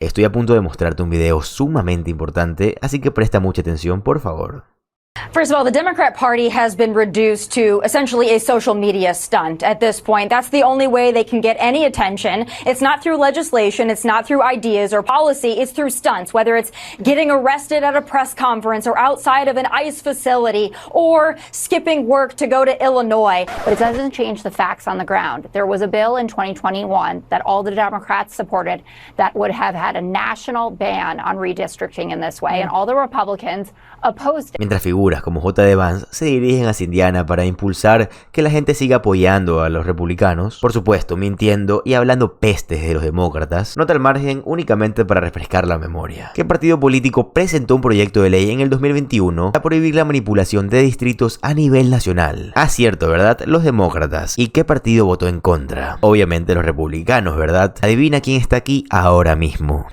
Estoy a punto de mostrarte un video sumamente importante, así que presta mucha atención, por favor. First of all, the Democrat Party has been reduced to essentially a social media stunt at this point. That's the only way they can get any attention. It's not through legislation, it's not through ideas or policy, it's through stunts, whether it's getting arrested at a press conference or outside of an ICE facility or skipping work to go to Illinois. But it doesn't change the facts on the ground. There was a bill in 2021 that all the Democrats supported that would have had a national ban on redistricting in this way, and all the Republicans opposed it. Mientras figuras como J.D. Vance se dirigen hacia Indiana para impulsar que la gente siga apoyando a los republicanos, por supuesto mintiendo y hablando pestes de los demócratas, nota al margen únicamente para refrescar la memoria. ¿Qué partido político presentó un proyecto de ley en el 2021 para prohibir la manipulación de distritos a nivel nacional? Ah, cierto, ¿verdad? Los demócratas. ¿Y qué partido votó en contra? Obviamente los republicanos, ¿verdad? Adivina quién está aquí ahora mismo.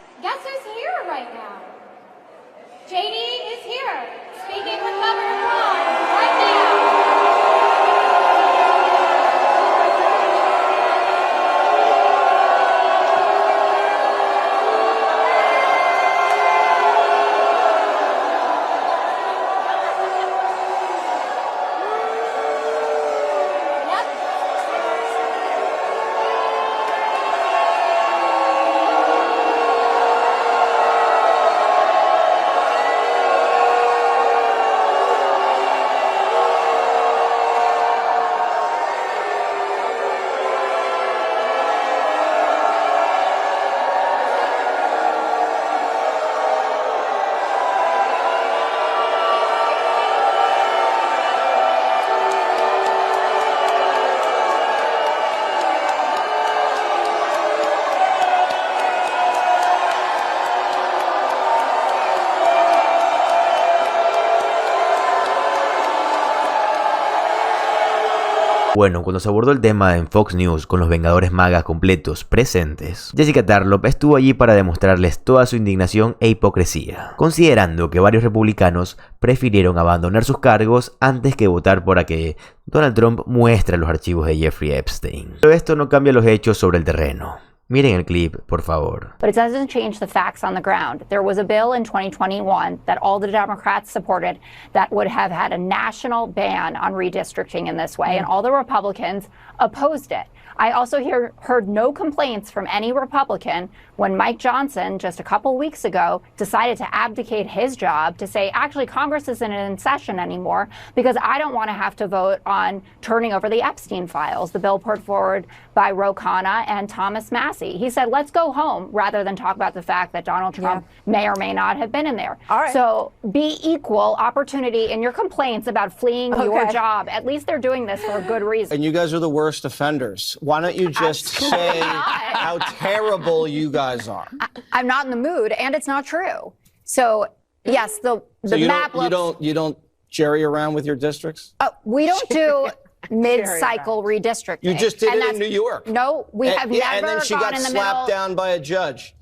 Bueno, cuando se abordó el tema en Fox News con los Vengadores MAGA completos presentes, Jessica Tarlop estuvo allí para demostrarles toda su indignación e hipocresía, considerando que varios republicanos prefirieron abandonar sus cargos antes que votar para que Donald Trump muestre los archivos de Jeffrey Epstein. Pero esto no cambia los hechos sobre el terreno. Miren el clip, por favor. But it doesn't change the facts on the ground. There was a bill in 2021 that all the Democrats supported that would have had a national ban on redistricting in this way, and all the Republicans opposed it. I also heard no complaints from any Republican when Mike Johnson, just a couple weeks ago, decided to abdicate his job to say, actually, Congress isn't in session anymore because I don't want to have to vote on turning over the Epstein files, the bill put forward by Ro Khanna and Thomas Massie. He said, let's go home rather than talk about the fact that Donald Trump may or may not have been in there. All right. So be equal opportunity in your complaints about fleeing your job. At least they're doing this for a good reason. And you guys are the worst offenders. Why don't you just say how terrible you guys are? I'm not in the mood, and it's not true. So yes, the map looks. You don't jerry around with your districts? We don't do mid-cycle redistricting. You just did it in New York. No, we have never and then she gone got in the slapped middle. down by a judge.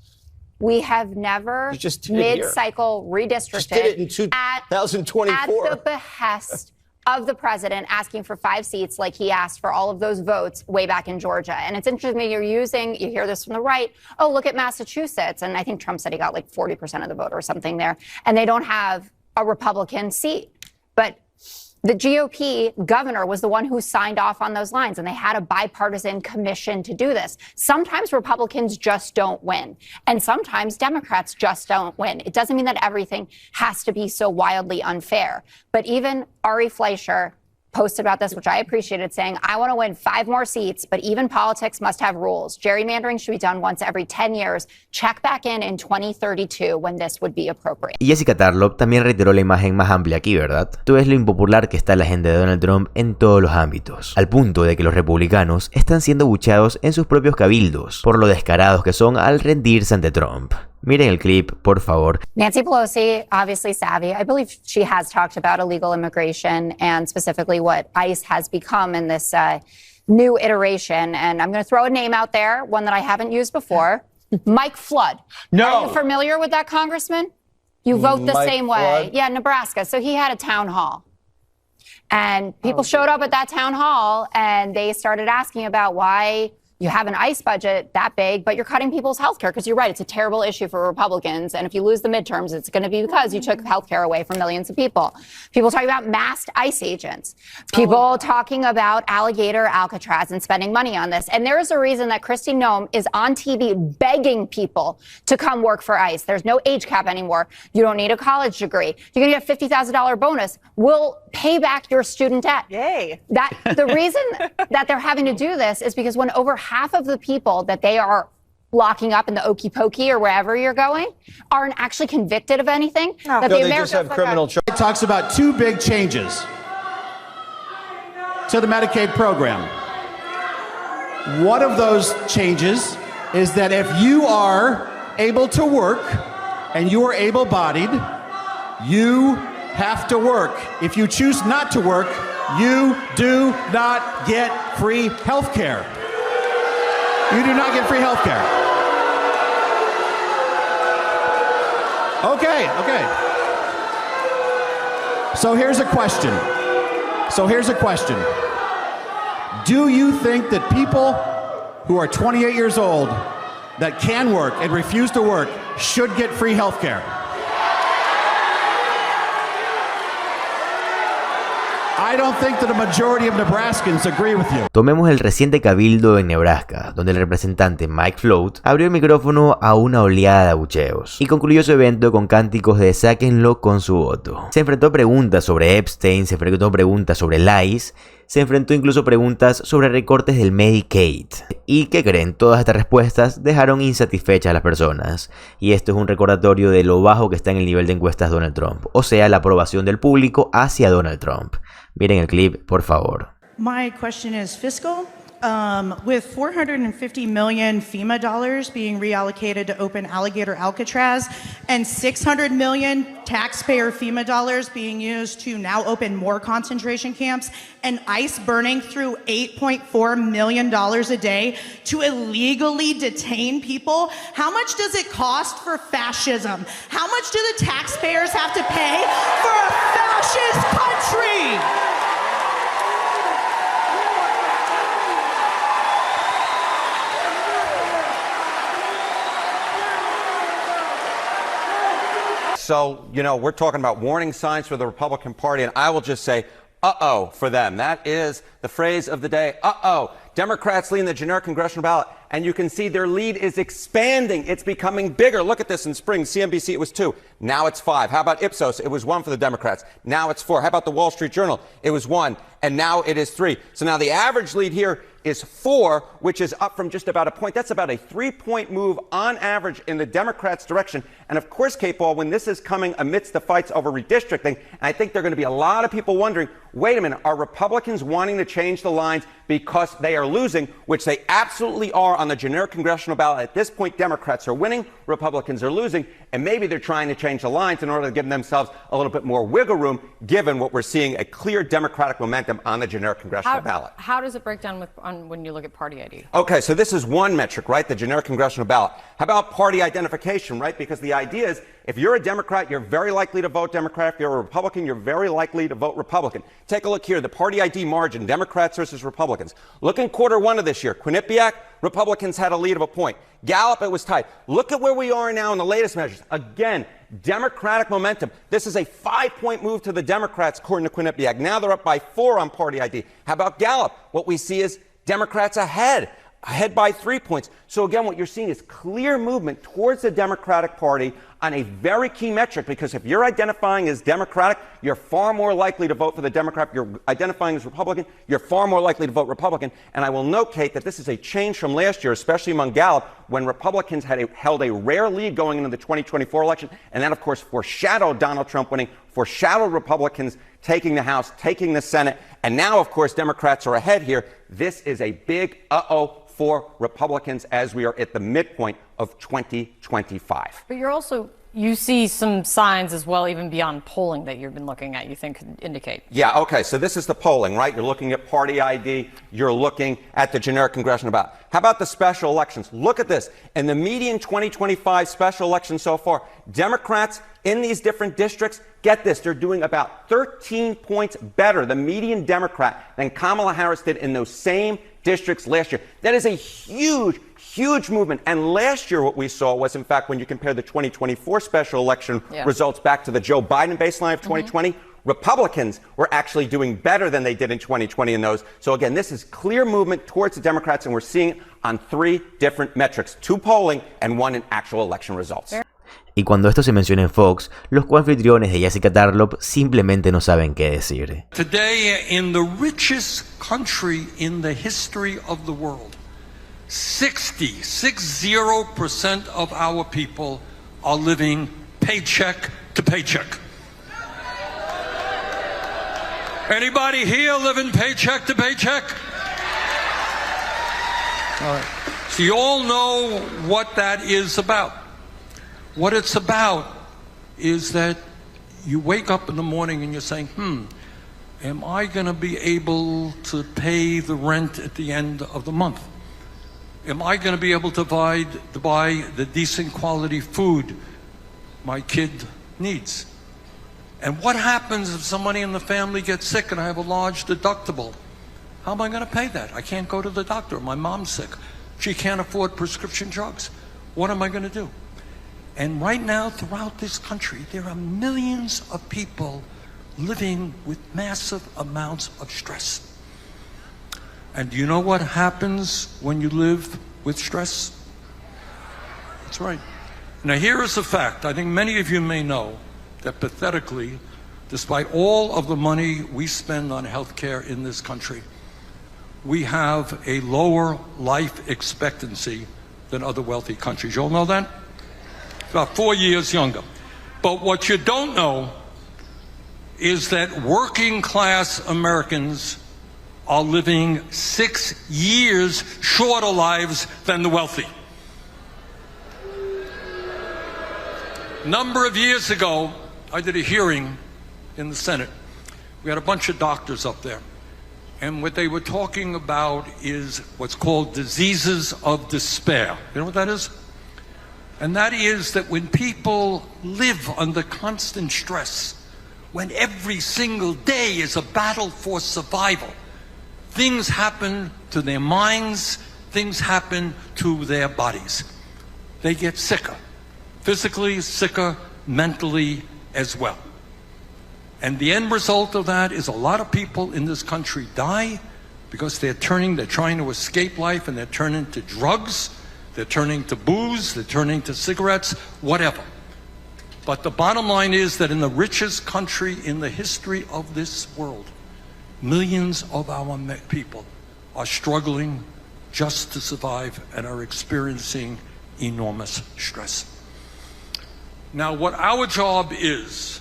We have never mid-cycle redistricted. Just did it in 2024. At the behest of the president asking for 5 seats like he asked for all of those votes way back in Georgia. And it's interesting you hear this from the right, oh, look at Massachusetts. And I think Trump said he got like 40% of the vote or something there. And they don't have a Republican seat. But the GOP governor was the one who signed off on those lines, and they had a bipartisan commission to do this. Sometimes Republicans just don't win, and sometimes Democrats just don't win. It doesn't mean that everything has to be so wildly unfair. But even Ari Fleischer posted about this, which I appreciated, saying, I want to win 5 more seats, but even politics must have rules. Gerrymandering should be done once every 10 years. Check back in 2032 when this would be appropriate. Y Jessica Tarlop también reiteró la imagen más amplia aquí, ¿verdad? Todo es lo impopular que está la agenda de Donald Trump en todos los ámbitos, al punto de que los republicanos están siendo buchados en sus propios cabildos, por lo descarados que son al rendirse ante Trump. Miren el clip, por favor. Nancy Pelosi, obviously savvy. I believe she has talked about illegal immigration and specifically what ICE has become in this new iteration. And I'm going to throw a name out there, one that I haven't used before. Mike Flood. No. Are you familiar with that congressman? You vote the same way. Flood? Yeah, Nebraska. So he had a town hall. And people showed up at that town hall and they started asking about why you have an ICE budget that big, but you're cutting people's health care, because you're right, it's a terrible issue for Republicans. And if you lose the midterms, it's going to be because you took health care away from millions of people. People talking about masked ICE agents. People talking about alligator Alcatraz and spending money on this. And there is a reason that Kristi Noem is on TV begging people to come work for ICE. There's no age cap anymore. You don't need a college degree. You're going to get a $50,000 bonus. We'll pay back your student debt. Yay. The reason that they're having to do this is because when over half of the people that they are locking up in the Okey Pokey or wherever you're going aren't actually convicted of anything. No, they just have criminal charges. It talks about two big changes to the Medicaid program. One of those changes is that if you are able to work and you are able-bodied, you have to work. If you choose not to work, you do not get free health care. You do not get free health care. Okay. So here's a question. Do you think that people who are 28 years old that can work and refuse to work should get free health care? I don't think that a majority of Nebraskans agree with you. Tomemos el reciente cabildo en Nebraska, donde el representante Mike Float abrió el micrófono a una oleada de abucheos y concluyó su evento con cánticos de sáquenlo con su voto. Se enfrentó a preguntas sobre Epstein, se enfrentó a preguntas sobre el ICE, se enfrentó incluso a preguntas sobre recortes del Medicaid. ¿Y qué creen? Todas estas respuestas dejaron insatisfechas a las personas. Y esto es un recordatorio de lo bajo que está en el nivel de encuestas Donald Trump, o sea, la aprobación del público hacia Donald Trump. Miren el clip, por favor. My question is fiscal. With 450 million FEMA dollars being reallocated to open Alligator Alcatraz and 600 million taxpayer FEMA dollars being used to now open more concentration camps and ICE burning through $8.4 million a day to illegally detain people, how much does it cost for fascism? How much do the taxpayers have to pay for a fascist country? So, you know, we're talking about warning signs for the Republican Party, and I will just say, uh-oh, for them. That is the phrase of the day, uh-oh. Democrats lead in the generic congressional ballot, and you can see their lead is expanding. It's becoming bigger. Look at this in spring. CNBC, it was 2. Now it's 5. How about Ipsos? It was 1 for the Democrats. Now it's 4. How about the Wall Street Journal? It was 1, and now it is 3. So now the average lead here is 4, which is up from just about a point. That's about a 3-point move on average in the Democrats' direction. And of course, Kate Paul, when this is coming amidst the fights over redistricting, and I think there are going to be a lot of people wondering, wait a minute, are Republicans wanting to change the lines because they are losing, which they absolutely are on the generic congressional ballot. At this point, Democrats are winning, Republicans are losing, and maybe they're trying to change the lines in order to give themselves a little bit more wiggle room, given what we're seeing, a clear Democratic momentum on the generic congressional ballot. How does it break down when you look at party ID? Okay, so this is one metric, right? The generic congressional ballot. How about party identification, right? Because the idea is, if you're a Democrat, you're very likely to vote Democrat. If you're a Republican, you're very likely to vote Republican. Take a look here, the party ID margin, Democrats versus Republicans. Look in Q1 of this year. Quinnipiac, Republicans had a lead of a point. Gallup, it was tight. Look at where we are now in the latest measures. Again, Democratic momentum. This is a 5-point move to the Democrats, according to Quinnipiac. Now they're up by 4 on party ID. How about Gallup? What we see is Democrats ahead by 3 points. So again, what you're seeing is clear movement towards the Democratic Party on a very key metric, because if you're identifying as Democratic, you're far more likely to vote for the Democrat. If you're identifying as Republican, you're far more likely to vote Republican. And I will note, Kate, that this is a change from last year, especially among Gallup, when Republicans held a rare lead going into the 2024 election. And that, of course, foreshadowed Donald Trump winning, foreshadowed Republicans taking the House, taking the Senate. And now, of course, Democrats are ahead here. This is a big uh-oh for Republicans as we are at the midpoint of 2025. But you see some signs as well, even beyond polling, that you've been looking at, you think could indicate. Yeah, okay, so this is the polling, right? You're looking at party ID, you're looking at the generic congressional ballot. How about the special elections? Look at this. In the median 2025 special election so far, Democrats in these different districts, get this, they're doing about 13 points better, the median Democrat, than Kamala Harris did in those same districts last year. That is a huge, huge movement. And last year what we saw was, in fact, when you compare the 2024 special election results back to the Joe Biden baseline of 2020, Republicans were actually doing better than they did in 2020 in those. So again, this is clear movement towards the Democrats, and we're seeing it on 3 different metrics, 2 polling and 1 in actual election results. Y cuando esto se menciona en Fox, los coanfitriones de Jessica Tarlop simplemente no saben qué decir. Today, in the richest country in the history of the world, 60% of our people are living paycheck to paycheck. Anybody here living paycheck to paycheck? All right. So you all know what that is about. What it's about is that you wake up in the morning and you're saying, am I going to be able to pay the rent at the end of the month? Am I going to be able to buy the decent quality food my kid needs? And what happens if somebody in the family gets sick and I have a large deductible? How am I going to pay that? I can't go to the doctor. My mom's sick. She can't afford prescription drugs. What am I going to do? And right now, throughout this country, there are millions of people living with massive amounts of stress. And do you know what happens when you live with stress? That's right. Now here is a fact. I think many of you may know that pathetically, despite all of the money we spend on healthcare in this country, we have a lower life expectancy than other wealthy countries. You all know that? About 4 years younger. But what you don't know is that working class Americans are living 6 years shorter lives than the wealthy. A number of years ago, I did a hearing in the Senate. We had a bunch of doctors up there. And what they were talking about is what's called diseases of despair. You know what that is? And that is that when people live under constant stress, when every single day is a battle for survival, things happen to their minds, things happen to their bodies. They get sicker, physically sicker, mentally as well. And the end result of that is a lot of people in this country die because they're trying to escape life, and they're turning to drugs, they're turning to booze, they're turning to cigarettes, whatever. But the bottom line is that in the richest country in the history of this world, millions of our people are struggling just to survive and are experiencing enormous stress. Now, what our job is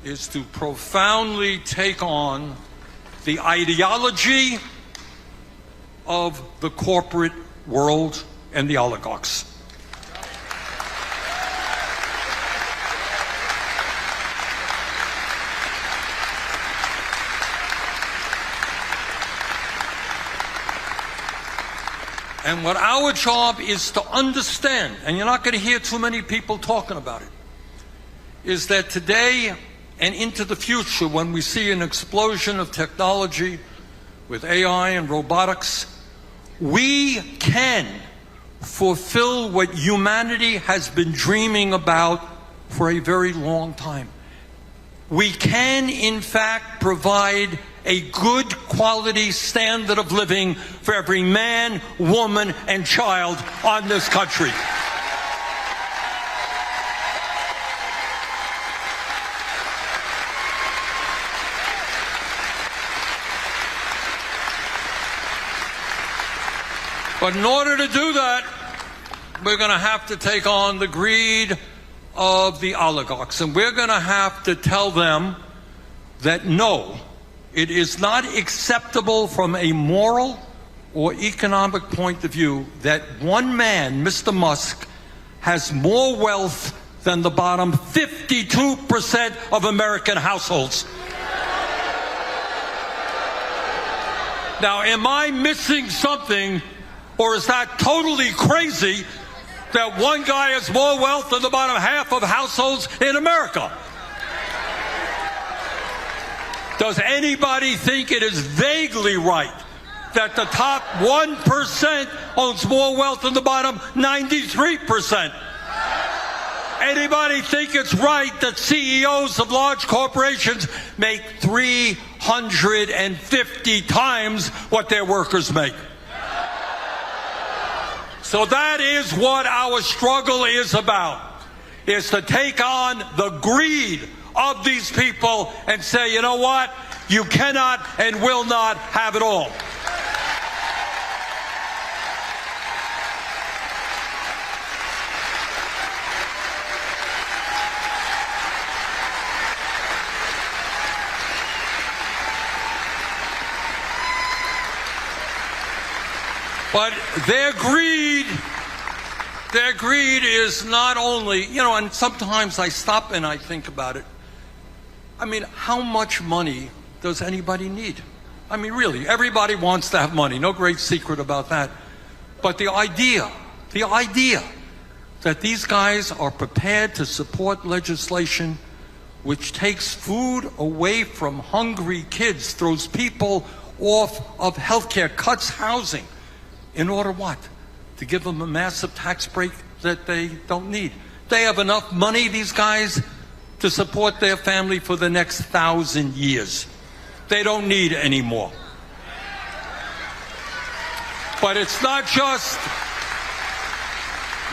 to profoundly take on the ideology of the corporate world and the oligarchs. And what our job is to understand, and you're not going to hear too many people talking about it, is that today and into the future, when we see an explosion of technology with AI and robotics, we can fulfill what humanity has been dreaming about for a very long time. We can, in fact, provide a good quality standard of living for every man, woman, and child on this country. But in order to do that, we're going to have to take on the greed of the oligarchs, and we're going to have to tell them that no, it is not acceptable from a moral or economic point of view that one man, Mr. Musk, has more wealth than the bottom 52% of American households. Now, am I missing something, or is that totally crazy that one guy has more wealth than the bottom half of households in America? Does anybody think it is vaguely right that the top 1% owns more wealth than the bottom 93%. Anybody think it's right that CEOs of large corporations make 350 times what their workers make? So that is what our struggle is about, is to take on the greed of these people and say, you know what? You cannot and will not have it all. But their greed is not only, you know, and sometimes I stop and I think about it. I mean, how much money does anybody need? I mean, really, everybody wants to have money. No great secret about that. But the idea that these guys are prepared to support legislation which takes food away from hungry kids, throws people off of health care, cuts housing, in order what? To give them a massive tax break that they don't need. They have enough money, these guys, to support their family for the next 1,000 years. They don't need any more. But it's not just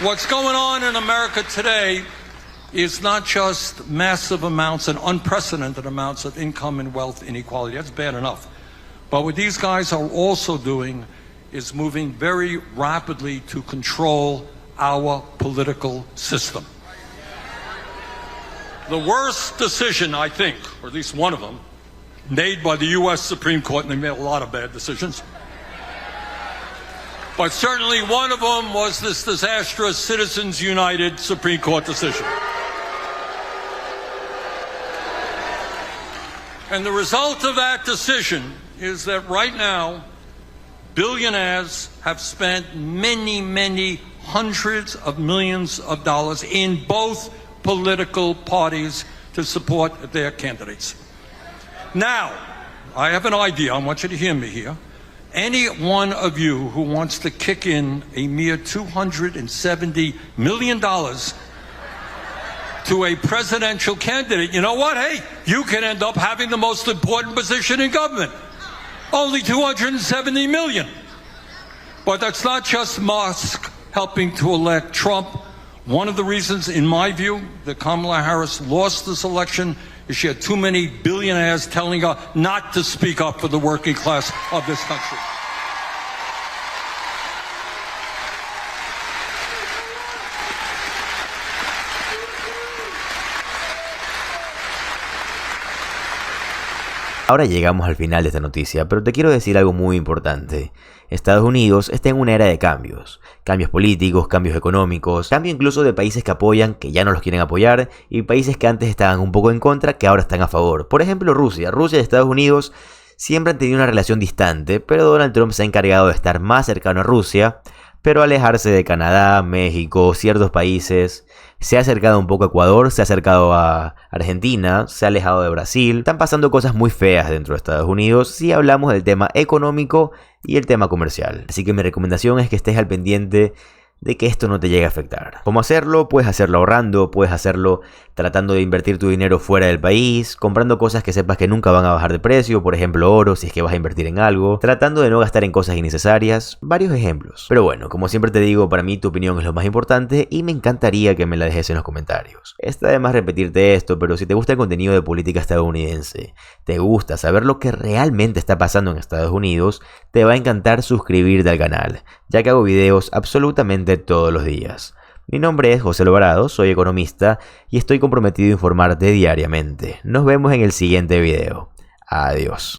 what's going on in America today is not just massive amounts and unprecedented amounts of income and wealth inequality. That's bad enough. But what these guys are also doing is moving very rapidly to control our political system. The worst decision, I think, or at least one of them, made by the U.S. Supreme Court, and they made a lot of bad decisions, but certainly one of them was this disastrous Citizens United Supreme Court decision. And the result of that decision is that right now, billionaires have spent many, many hundreds of millions of dollars in both political parties to support their candidates. Now, I have an idea. I want you to hear me here. Any one of you who wants to kick in a mere $270 million to a presidential candidate, you know what? Hey, you can end up having the most important position in government. Only $270 million. But that's not just Musk helping to elect Trump. One of the reasons, in my view, that Kamala Harris lost this election is she had too many billionaires telling her not to speak up for the working class of this country. Ahora llegamos al final de esta noticia, pero te quiero decir algo muy importante. Estados Unidos está en una era de cambios. Cambios políticos, cambios económicos, cambio incluso de países que apoyan, que ya no los quieren apoyar, y países que antes estaban un poco en contra, que ahora están a favor. Por ejemplo, Rusia. Rusia y Estados Unidos siempre han tenido una relación distante, pero Donald Trump se ha encargado de estar más cercano a Rusia, pero alejarse de Canadá, México, ciertos países. Se ha acercado un poco a Ecuador, se ha acercado a Argentina, se ha alejado de Brasil. Están pasando cosas muy feas dentro de Estados Unidos si hablamos del tema económico y el tema comercial. Así que mi recomendación es que estés al pendiente de que esto no te llegue a afectar. ¿Cómo hacerlo? Puedes hacerlo ahorrando, puedes hacerlo tratando de invertir tu dinero fuera del país, comprando cosas que sepas que nunca van a bajar de precio, por ejemplo oro si es que vas a invertir en algo, tratando de no gastar en cosas innecesarias, varios ejemplos. Pero bueno, como siempre te digo, para mí tu opinión es lo más importante y me encantaría que me la dejes en los comentarios. Está de más repetirte esto, pero si te gusta el contenido de política estadounidense, te gusta saber lo que realmente está pasando en Estados Unidos, te va a encantar suscribirte al canal, ya que hago videos absolutamente todos los días. Mi nombre es José Alvarado, soy economista y estoy comprometido a informarte diariamente. Nos vemos en el siguiente video. Adiós.